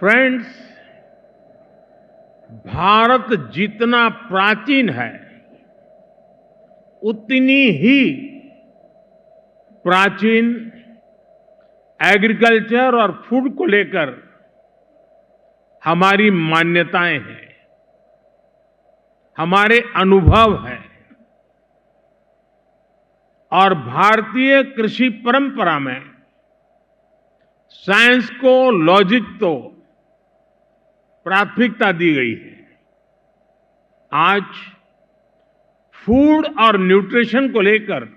Friends, Bharat जितना प्राचीन है उतनी ही प्राचीन एग्रीकल्चर और फूड को लेकर हमारी मान्यताएं हैं, हमारे अनुभव हैं और भारतीय कृषि परंपरा में साइंस को, लॉजिक तो प्राथमिकता दी गई है। आज फूड और न्यूट्रिशन को लेकर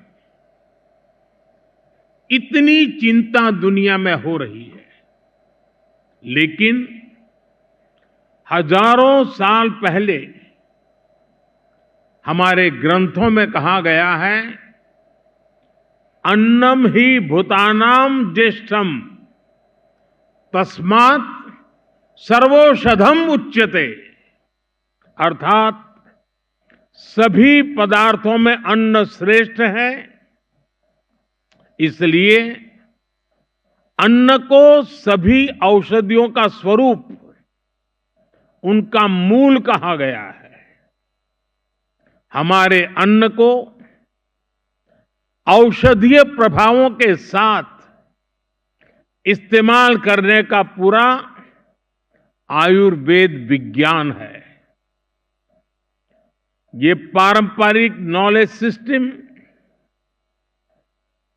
इतनी चिंता दुनिया में हो रही है, लेकिन हजारों साल पहले हमारे ग्रंथों में कहा गया है, अन्नम ही भूतानाम ज्येष्ठम तस्मात् सर्वौषधम उच्यते। अर्थात सभी पदार्थों में अन्न श्रेष्ठ है, इसलिए अन्न को सभी औषधियों का स्वरूप, उनका मूल कहा गया है। हमारे अन्न को औषधीय प्रभावों के साथ इस्तेमाल करने का पूरा आयुर्वेद विज्ञान है। ये पारंपरिक नॉलेज सिस्टम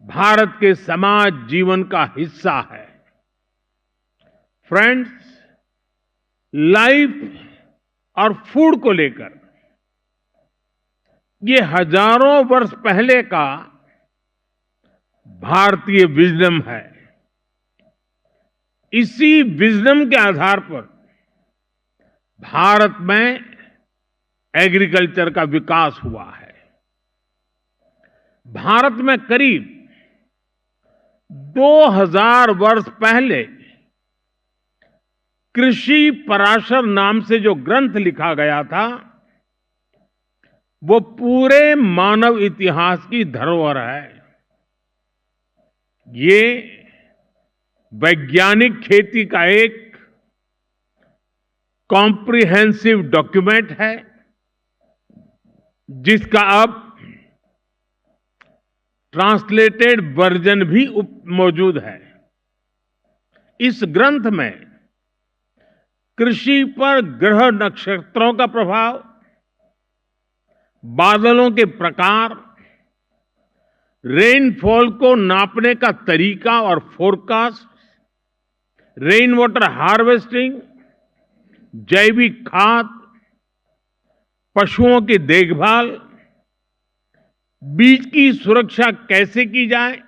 भारत के समाज जीवन का हिस्सा है। फ्रेंड्स, लाइफ और फूड को लेकर ये हजारों वर्ष पहले का भारतीय विजडम है। इसी विजडम के आधार पर भारत में एग्रीकल्चर का विकास हुआ है। भारत में करीब 2000 वर्ष पहले कृषि पराशर नाम से जो ग्रंथ लिखा गया था, वो पूरे मानव इतिहास की धरोहर है। ये वैज्ञानिक खेती का एक कॉम्प्रिहेंसिव डॉक्यूमेंट है, जिसका अब ट्रांसलेटेड वर्जन भी मौजूद है। इस ग्रंथ में कृषि पर ग्रह नक्षत्रों का प्रभाव, बादलों के प्रकार, रेनफॉल को नापने का तरीका और फोरकास्ट, रेन वाटर हार्वेस्टिंग, जैविक खाद, पशुओं की देखभाल, बीज की सुरक्षा कैसे की जाए,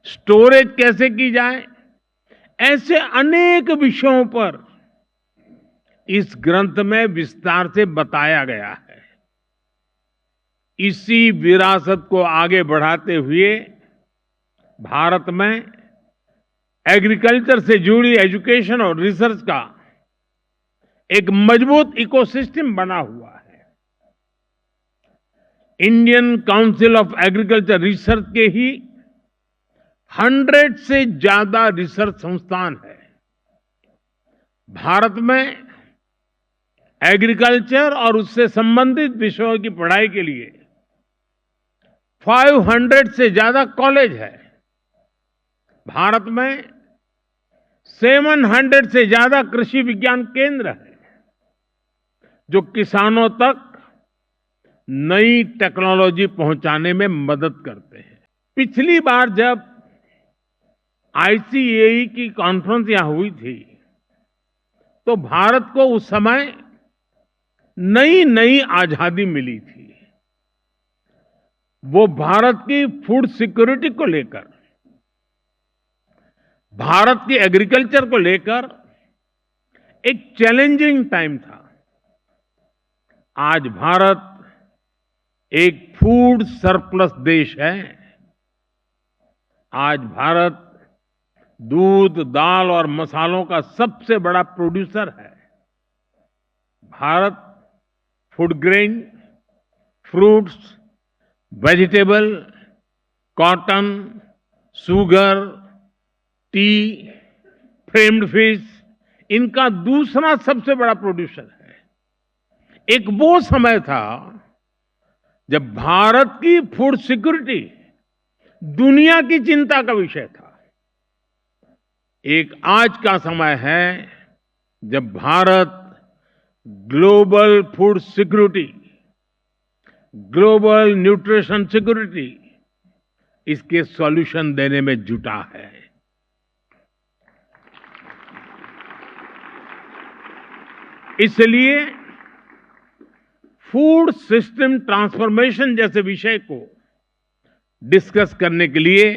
स्टोरेज कैसे की जाए, ऐसे अनेक विषयों पर इस ग्रंथ में विस्तार से बताया गया है। इसी विरासत को आगे बढ़ाते हुए भारत में एग्रीकल्चर से जुड़ी एजुकेशन और रिसर्च का एक मजबूत इकोसिस्टम बना हुआ है। Indian council of agriculture research के ही 100 से ज्यादा रिसर्च संस्थान है। भारत में एग्रीकल्चर और उससे संबंधित विषयों की पढ़ाई के लिए 500 से ज्यादा कॉलेज है। भारत में 700 से ज्यादा कृषि विज्ञान केंद्र है, जो किसानों तक नई टेक्नोलॉजी पहुंचाने में मदद करते हैं। पिछली बार जब ICAE की कॉन्फ्रेंस यहां हुई थी, तो भारत को उस समय नई नई आजादी मिली थी। वो भारत की फूड सिक्योरिटी को लेकर, भारत की एग्रीकल्चर को लेकर एक चैलेंजिंग टाइम था। आज भारत एक फूड सरप्लस देश है। आज भारत दूध, दाल और मसालों का सबसे बड़ा प्रोड्यूसर है। Bharat food grain, fruits, vegetable, cotton, sugar, T, framed fish इनका दूसरा सबसे बड़ा प्रोड्यूसर है। एक वो समय था जब भारत की फूड सिक्योरिटी दुनिया की चिंता का विषय था। एक आज का समय है जब Bharat global food security, global nutrition security, इसके सॉल्यूशन देने में जुटा है। इसलिए फूड सिस्टम ट्रांसफॉर्मेशन जैसे विषय को डिस्कस करने के लिए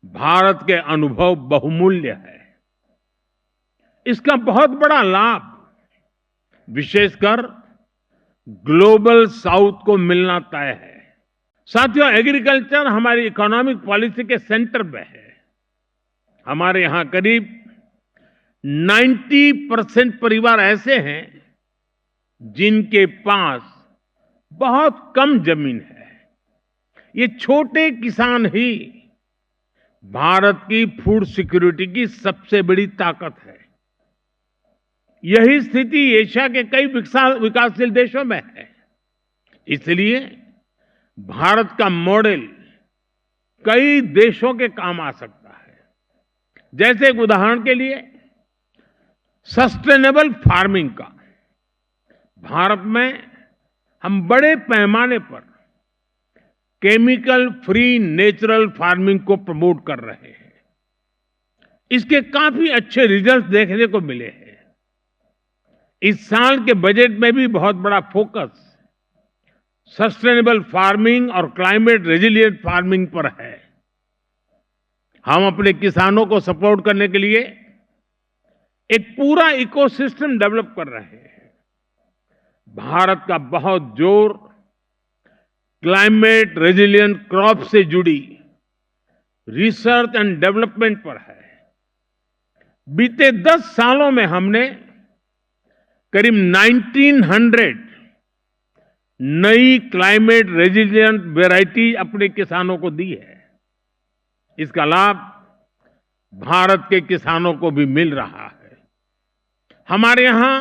भारत के अनुभव बहुमूल्य है। इसका बहुत बड़ा लाभ विशेषकर ग्लोबल साउथ को मिलना तय है। साथियों, एग्रीकल्चर हमारी इकोनॉमिक पॉलिसी के सेंटर में है। हमारे यहां करीब 90% परिवार ऐसे हैं जिनके पास बहुत कम जमीन है। ये छोटे किसान ही भारत की फूड सिक्योरिटी की सबसे बड़ी ताकत है। यही स्थिति एशिया के कई विकासशील देशों में है। इसलिए भारत का मॉडल कई देशों के काम आ सकता है। जैसे एक उदाहरण के लिए सस्टेनेबल फार्मिंग का। भारत में हम बड़े पैमाने पर केमिकल फ्री नेचुरल फार्मिंग को प्रमोट कर रहे हैं। इसके काफी अच्छे रिजल्ट देखने को मिले हैं। इस साल के बजट में भी बहुत बड़ा फोकस सस्टेनेबल फार्मिंग और क्लाइमेट रेजिलिएंट फार्मिंग पर है। हम अपने किसानों को सपोर्ट करने के लिए एक पूरा इकोसिस्टम डेवलप कर रहे हैं। भारत का बहुत जोर क्लाइमेट रेजिलिएंट क्रॉप से जुड़ी रिसर्च एंड डेवलपमेंट पर है। बीते 10 सालों में हमने करीब 1900 नई क्लाइमेट रेजिलिएंट वैरायटी अपने किसानों को दी है। इसका लाभ भारत के किसानों को भी मिल रहा है। हमारे यहां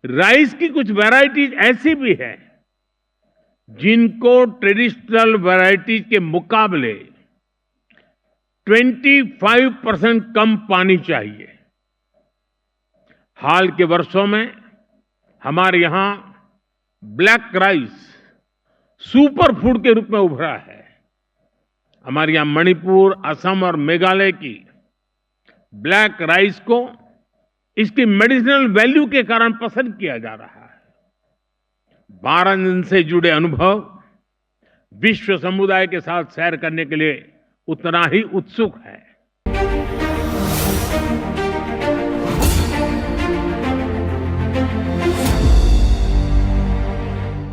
राइस की कुछ वैरायटीज ऐसी भी है जिनको ट्रेडिशनल वैरायटीज के मुकाबले 25% कम पानी चाहिए। हाल के वर्षों में हमारे यहां ब्लैक राइस सुपर फूड के रूप में उभरा है। हमारे यहां मणिपुर, असम और मेघालय की ब्लैक राइस को इसकी मेडिसिनल वैल्यू के कारण पसंद किया जा रहा है। 12 दिन से जुड़े अनुभव विश्व समुदाय के साथ शेयर करने के लिए उतना ही उत्सुक है।